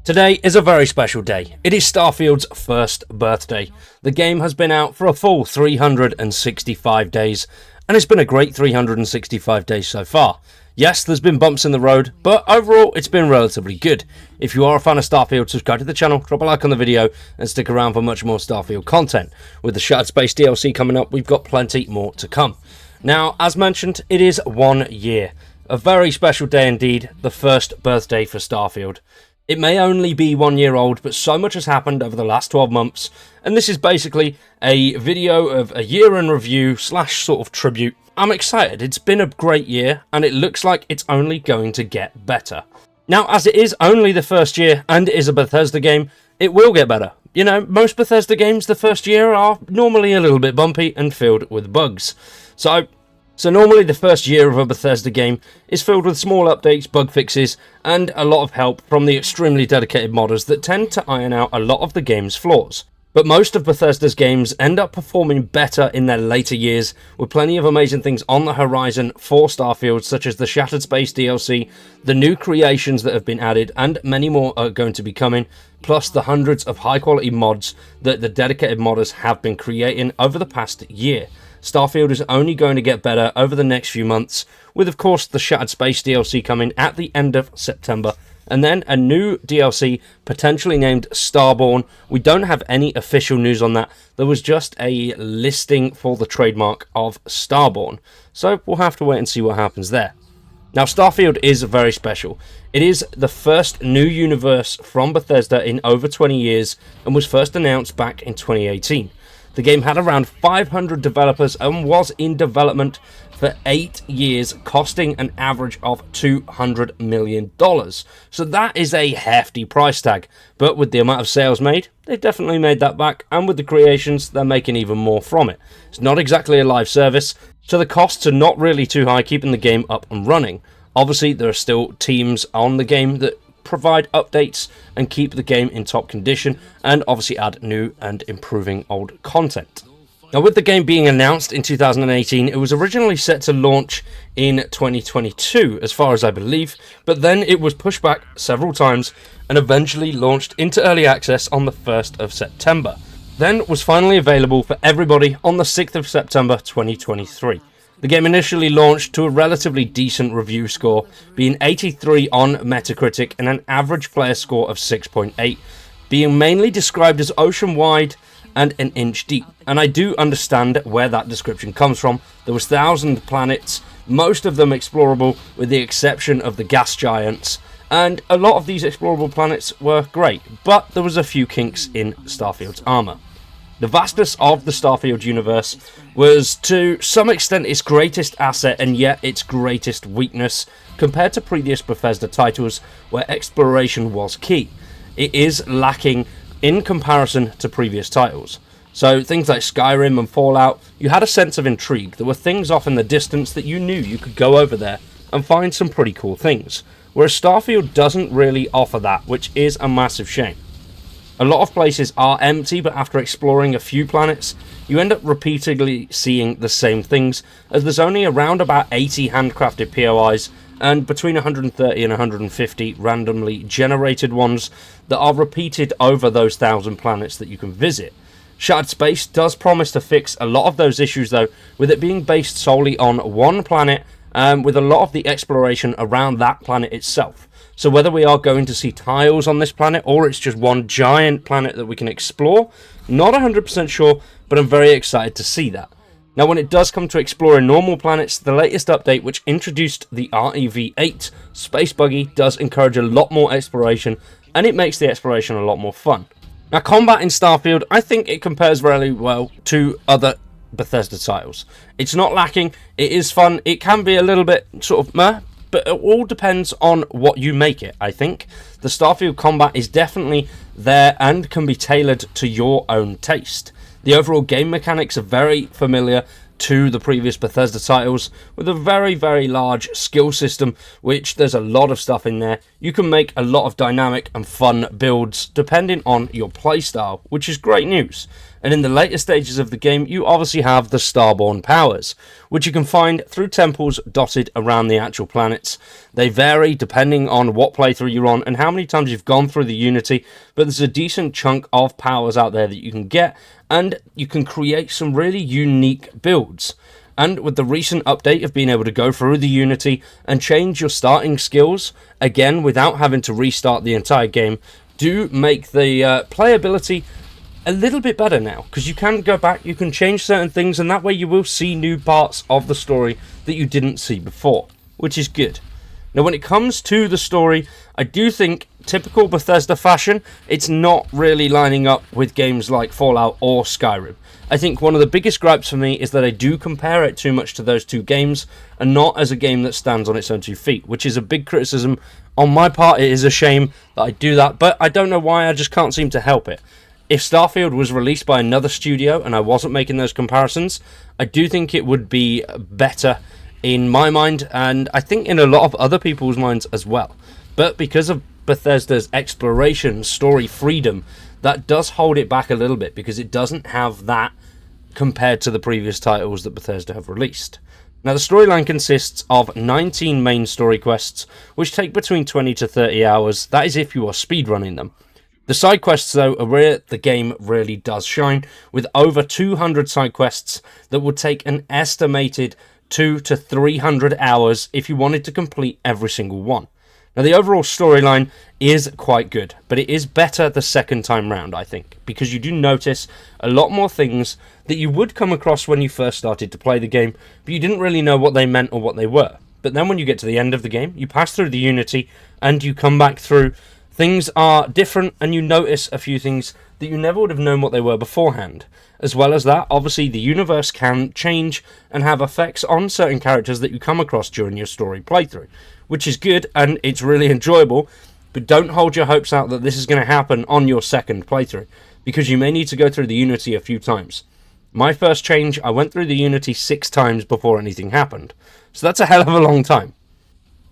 Today is a very special day. It is Starfield's first birthday. The game has been out for a full 365 days, and it's been a great 365 days so far. Yes, there's been bumps in the road, but overall it's been relatively good. If you are a fan of Starfield, subscribe to the channel, drop a like on the video, and stick around for much more Starfield content. With the Shattered Space DLC coming up, we've got plenty more to come. Now, as mentioned, it is 1 year. A very special day indeed, the first birthday for Starfield. It may only be 1 year old, but so much has happened over the last 12 months, and this is basically a video of a year in review / sort of tribute. I'm excited. It's been a great year, and it looks like it's only going to get better. Now, as it is only the first year, and it is a Bethesda game, it will get better. You know, most Bethesda games the first year are normally a little bit bumpy and filled with bugs. So normally the first year of a Bethesda game is filled with small updates, bug fixes, and a lot of help from the extremely dedicated modders that tend to iron out a lot of the game's flaws. But most of Bethesda's games end up performing better in their later years, with plenty of amazing things on the horizon for Starfield, such as the Shattered Space DLC, the new creations that have been added, and many more are going to be coming, plus the hundreds of high quality mods that the dedicated modders have been creating over the past year. Starfield is only going to get better over the next few months, with of course the Shattered Space DLC coming at the end of September, and then a new DLC potentially named Starborn. We don't have any official news on that. There was just a listing for the trademark of Starborn, so we'll have to wait and see what happens there. Now, Starfield is very special. It is the first new universe from Bethesda in over 20 years and was first announced back in 2018. The game had around 500 developers and was in development for 8 years, costing an average of $200 million. So that is a hefty price tag, but with the amount of sales made, they definitely made that back, and with the creations, they're making even more from it. It's not exactly a live service, so the costs are not really too high keeping the game up and running. Obviously, there are still teams on the game that provide updates and keep the game in top condition, and obviously add new and improving old content. Now, with the game being announced in 2018, it was originally set to launch in 2022 as far as I believe, but then it was pushed back several times and eventually launched into early access on the 1st of September. Then was finally available for everybody on the 6th of September 2023. The game initially launched to a relatively decent review score, being 83 on Metacritic and an average player score of 6.8, being mainly described as ocean-wide and an inch deep. And I do understand where that description comes from. There was 1,000 planets, most of them explorable with the exception of the gas giants, and a lot of these explorable planets were great, but there was a few kinks in Starfield's armour. The vastness of the Starfield universe was to some extent its greatest asset and yet its greatest weakness compared to previous Bethesda titles where exploration was key. It is lacking in comparison to previous titles. So things like Skyrim and Fallout, you had a sense of intrigue. There were things off in the distance that you knew you could go over there and find some pretty cool things. Whereas Starfield doesn't really offer that, which is a massive shame. A lot of places are empty, but after exploring a few planets, you end up repeatedly seeing the same things, as there's only around about 80 handcrafted POIs, and between 130 and 150 randomly generated ones that are repeated over those 1,000 planets that you can visit. Shattered Space does promise to fix a lot of those issues though, with it being based solely on one planet, with a lot of the exploration around that planet itself. So whether we are going to see tiles on this planet or it's just one giant planet that we can explore, not 100% sure, but I'm very excited to see that. Now, when it does come to exploring normal planets, the latest update, which introduced the REV8 space buggy, does encourage a lot more exploration, and it makes the exploration a lot more fun. Now, combat in Starfield, I think it compares very well to other Bethesda titles. It's not lacking, it is fun, it can be a little bit sort of meh, but it all depends on what you make it, I think. The Starfield combat is definitely there and can be tailored to your own taste. The overall game mechanics are very familiar to the previous Bethesda titles, with a very, very large skill system, which there's a lot of stuff in there. You can make a lot of dynamic and fun builds depending on your playstyle, which is great news. And in the later stages of the game, you obviously have the Starborn powers, which you can find through temples dotted around the actual planets. They vary depending on what playthrough you're on and how many times you've gone through the Unity, but there's a decent chunk of powers out there that you can get, and you can create some really unique builds. And with the recent update of being able to go through the Unity and change your starting skills, again, without having to restart the entire game, do make the playability a little bit better now, because you can go back, you can change certain things, and that way you will see new parts of the story that you didn't see before, which is good. Now, when it comes to the story, I do think, typical Bethesda fashion, it's not really lining up with games like Fallout or Skyrim. I think one of the biggest gripes for me is that I do compare it too much to those two games, and not as a game that stands on its own 2 feet, which is a big criticism on my part. It is a shame that I do that, but I don't know why, I just can't seem to help it. If Starfield was released by another studio and I wasn't making those comparisons, I do think it would be better in my mind, and I think in a lot of other people's minds as well. But because of Bethesda's exploration, story freedom, that does hold it back a little bit, because it doesn't have that compared to the previous titles that Bethesda have released. Now, the storyline consists of 19 main story quests, which take between 20 to 30 hours. That is if you are speedrunning them. The side quests, though, are where the game really does shine, with over 200 side quests that would take an estimated 200 to 300 hours if you wanted to complete every single one. Now, the overall storyline is quite good, but it is better the second time round, I think, because you do notice a lot more things that you would come across when you first started to play the game, but you didn't really know what they meant or what they were. But then when you get to the end of the game, you pass through the Unity and you come back through, things are different, and you notice a few things that you never would have known what they were beforehand. As well as that, obviously the universe can change and have effects on certain characters that you come across during your story playthrough, which is good and it's really enjoyable, but don't hold your hopes out that this is going to happen on your second playthrough, because you may need to go through the Unity a few times. My first change, I went through the Unity 6 times before anything happened, so that's a hell of a long time.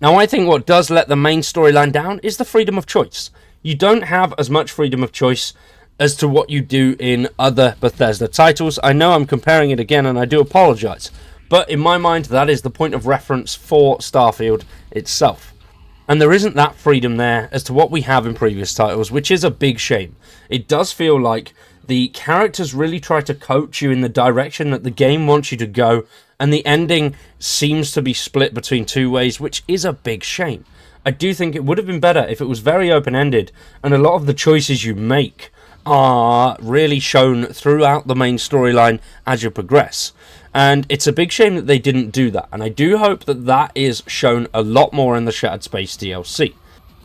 Now, I think what does let the main storyline down is the freedom of choice. You don't have as much freedom of choice as to what you do in other Bethesda titles. I know I'm comparing it again, and I do apologise, but in my mind, that is the point of reference for Starfield itself. And there isn't that freedom there as to what we have in previous titles, which is a big shame. It does feel like the characters really try to coach you in the direction that the game wants you to go, and the ending seems to be split between 2 ways, which is a big shame. I do think it would have been better if it was very open-ended, and a lot of the choices you make are really shown throughout the main storyline as you progress. And it's a big shame that they didn't do that, and I do hope that that is shown a lot more in the Shattered Space DLC.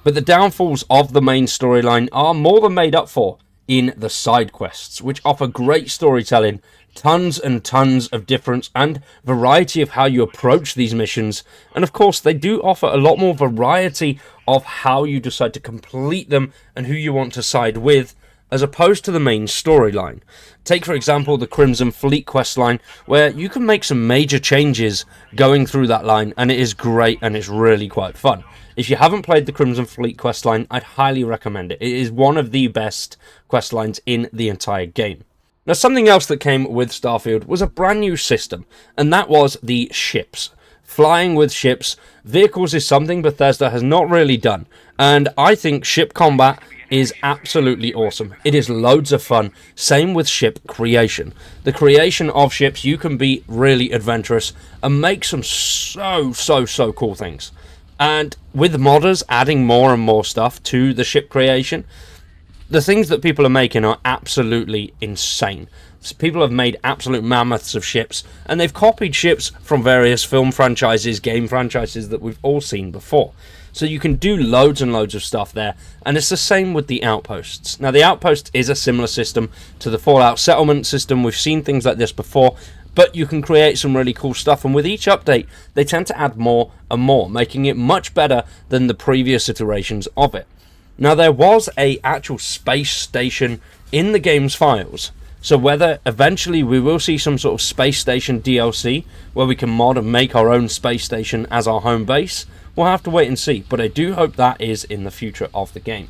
But the downfalls of the main storyline are more than made up for in the side quests, which offer great storytelling, tons and tons of difference and variety of how you approach these missions, and of course they do offer a lot more variety of how you decide to complete them and who you want to side with, as opposed to the main storyline. Take, for example, the Crimson Fleet quest line, where you can make some major changes going through that line, and it is great and it's really quite fun. If you haven't played the Crimson Fleet quest line, I'd highly recommend it. It is one of the best quest lines in the entire game. Now, something else that came with Starfield was a brand new system, and that was the ships. Flying with ships, vehicles is something Bethesda has not really done, and I think ship combat is absolutely awesome. It is loads of fun. Same with ship creation. The creation of ships, you can be really adventurous and make some so cool things. And with modders adding more and more stuff to the ship creation, the things that people are making are absolutely insane. People have made absolute mammoths of ships, and they've copied ships from various film franchises, game franchises that we've all seen before. So you can do loads and loads of stuff there, and it's the same with the outposts. Now, the outpost is a similar system to the Fallout settlement system. We've seen things like this before, but you can create some really cool stuff, and with each update, they tend to add more and more, making it much better than the previous iterations of it. Now, there was a actual space station in the game's files, so whether eventually we will see some sort of space station DLC where we can mod and make our own space station as our home base, we'll have to wait and see, but I do hope that is in the future of the game.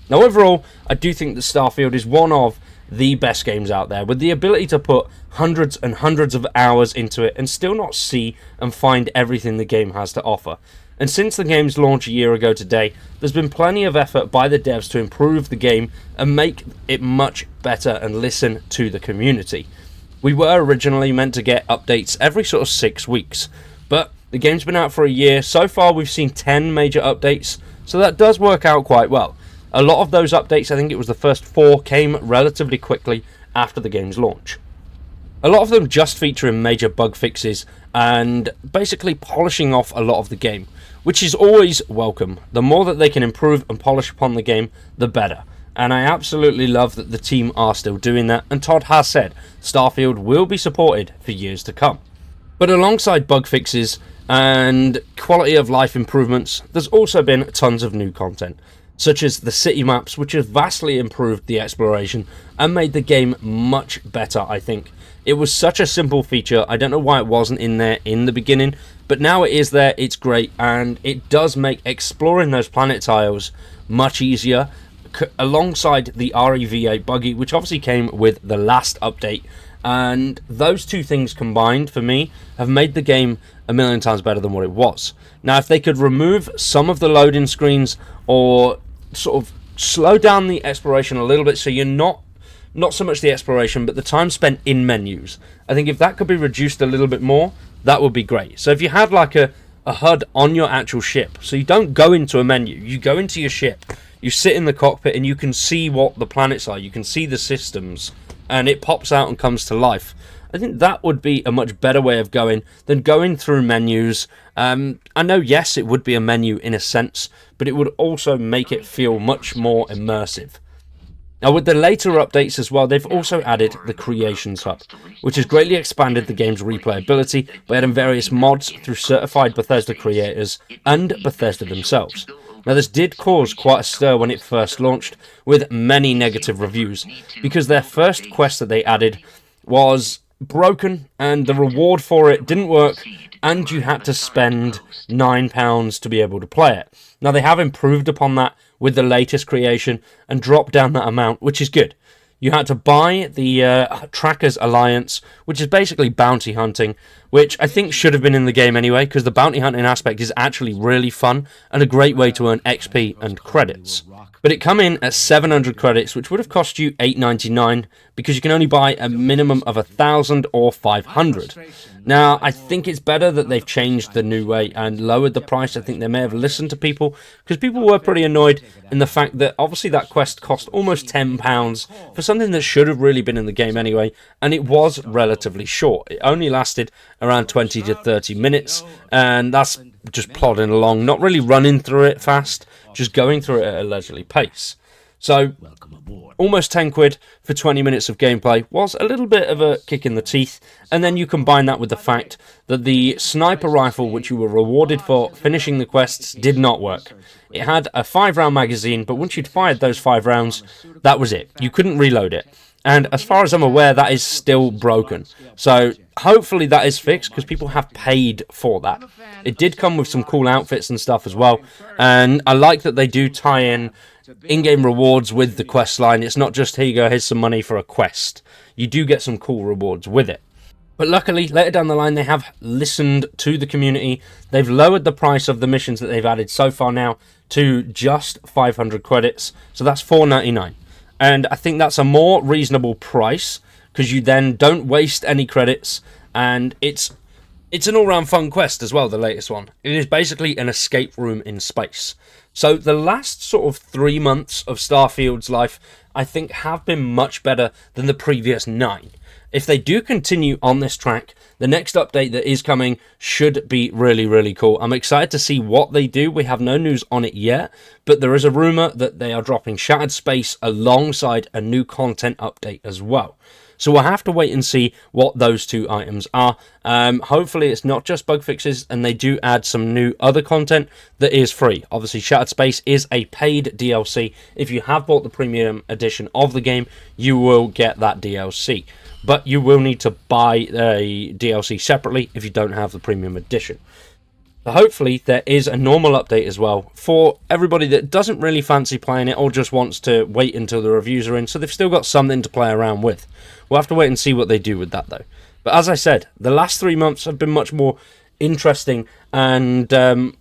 Now, overall, I do think that Starfield is one of the best games out there, with the ability to put hundreds and hundreds of hours into it and still not see and find everything the game has to offer. And since the game's launch a year ago today, there's been plenty of effort by the devs to improve the game and make it much better and listen to the community. We were originally meant to get updates every sort of 6 weeks, but the game's been out for a year. So far we've seen 10 major updates, so that does work out quite well. A lot of those updates, I think it was the first 4, came relatively quickly after the game's launch. A lot of them just featuring major bug fixes and basically polishing off a lot of the game, which is always welcome. The more that they can improve and polish upon the game, the better. And I absolutely love that the team are still doing that, and Todd has said Starfield will be supported for years to come. But alongside bug fixes and quality of life improvements, there's also been tons of new content, such as the city maps, which have vastly improved the exploration and made the game much better, I think. It was such a simple feature, I don't know why it wasn't in there in the beginning, but now it is there, it's great, and it does make exploring those planet tiles much easier, alongside the REV8 buggy, which obviously came with the last update. And those two things combined, for me, have made the game a million times better than what it was. Now, if they could remove some of the loading screens or sort of slow down the exploration a little bit, so you're not so much the exploration, but the time spent in menus. I think if that could be reduced a little bit more, that would be great. So if you had like a HUD on your actual ship, so you don't go into a menu, you go into your ship, you sit in the cockpit and you can see what the planets are, you can see the systems, and it pops out and comes to life. I think that would be a much better way of going than going through menus. I know, yes, it would be a menu in a sense, but it would also make it feel much more immersive. Now, with the later updates as well, they've also added the Creations Hub, which has greatly expanded the game's replayability by adding various mods through certified Bethesda creators and Bethesda themselves. Now, this did cause quite a stir when it first launched, with many negative reviews, because their first quest that they added was broken and the reward for it didn't work, and you had to spend £9 to be able to play it. Now, they have improved upon that with the latest creation and dropped down that amount, which is good. You had to buy the Trackers Alliance, which is basically bounty hunting, which I think should have been in the game anyway, because the bounty hunting aspect is actually really fun and a great way to earn XP and credits. But it come in at 700 credits, which would have cost you $8.99, because you can only buy a minimum of 1,000 or 500. Now, I think it's better that they've changed the new way and lowered the price. I think they may have listened to people, because people were pretty annoyed in the fact that obviously that quest cost almost £10 for something that should have really been in the game anyway, and it was relatively short. It only lasted around 20 to 30 minutes, and that's just plodding along, not really running through it fast, just going through it at a leisurely pace. So, almost 10 quid for 20 minutes of gameplay was a little bit of a kick in the teeth, and then you combine that with the fact that the sniper rifle, which you were rewarded for finishing the quests, did not work. It had a 5-round magazine, but once you'd fired those 5 rounds, that was it. You couldn't reload it. And as far as I'm aware, that is still broken. So hopefully that is fixed, because people have paid for that. It did come with some cool outfits and stuff as well. And I like that they do tie in-game rewards with the quest line. It's not just, here you go, here's some money for a quest. You do get some cool rewards with it. But luckily, later down the line, they have listened to the community. They've lowered the price of the missions that they've added so far now to just 500 credits. So that's $4.99. And I think that's a more reasonable price, because you then don't waste any credits, and it's an all-round fun quest as well, the latest one. It is basically an escape room in space. So the last sort of 3 months of Starfield's life, I think, have been much better than the previous 9. If they do continue on this track, the next update that is coming should be really, really cool. I'm excited to see what they do. We have no news on it yet, but there is a rumour that they are dropping Shattered Space alongside a new content update as well. So we'll have to wait and see what those 2 items are. Hopefully it's not just bug fixes, and they do add some new other content that is free. Obviously, Shattered Space is a paid DLC. If you have bought the premium edition of the game, you will get that DLC. But you will need to buy a DLC separately if you don't have the premium edition. So hopefully there is a normal update as well for everybody that doesn't really fancy playing it or just wants to wait until the reviews are in, so they've still got something to play around with. We'll have to wait and see what they do with that though. But as I said, the last 3 months have been much more interesting and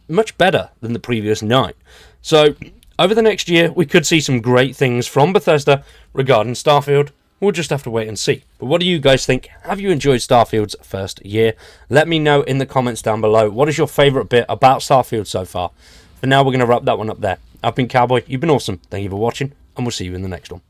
much better than the previous 9. So over the next year we could see some great things from Bethesda regarding Starfield. We'll just have to wait and see. But what do you guys think? Have you enjoyed Starfield's first year? Let me know in the comments down below. What is your favourite bit about Starfield so far? For now, we're going to wrap that one up there. I've been Cowboy. You've been awesome. Thank you for watching, and we'll see you in the next one.